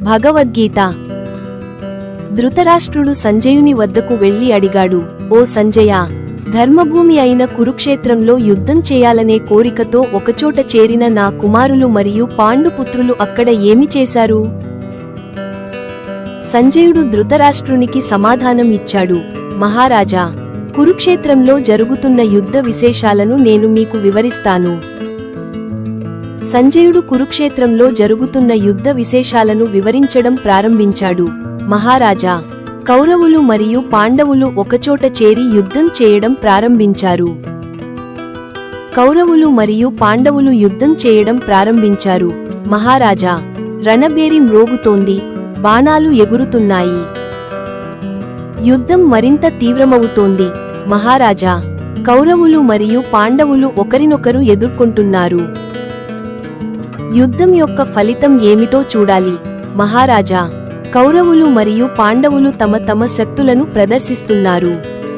భగవద్గీత. ధృతరాష్ట్రుడు సంజయుని వద్దకు వెళ్లి అడిగాడు, ఓ సంజయ, ధర్మభూమి అయిన కురుక్షేత్రంలో యుద్ధం చేయాలనే కోరికతో ఒకచోట చేరిన నా కుమారులు మరియు పాండుపుత్రులు అక్కడ ఏమి చేశారు? సంజయుడు ధృతరాష్ట్రునికి సమాధానం ఇచ్చాడు, మహారాజా, కురుక్షేత్రంలో జరుగుతున్న యుద్ధ విశేషాలను నేను మీకు వివరిస్తాను. సంజయుడు కురుక్షేత్రంలో జరుగుతున్న యుద్ధ విశేషాలను వివరించడం ప్రారంభించాడు. మహారాజా, కౌరవులు మరియు పాండవులు ఒకచోట చేరి యుద్ధం చేయడం ప్రారంభించారు. కౌరవులు మరియు పాండవులు యుద్ధం చేయడం ప్రారంభించారు. మహారాజా, రణభేరి మ్రోగుతోంది, బాణాలు ఎగురుతున్నాయి. యుద్ధం మరింత తీవ్రమవుతోంది. మహారాజా, కౌరవులు మరియు పాండవులు ఒకరినొకరు ఎదుర్కొంటున్నారు. యుద్ధం యొక్క ఫలితం ఏమిటో చూడాలి. మహారాజా, కౌరవులు మరియు పాండవులు తమ తమ శక్తులను ప్రదర్శిస్తున్నారు.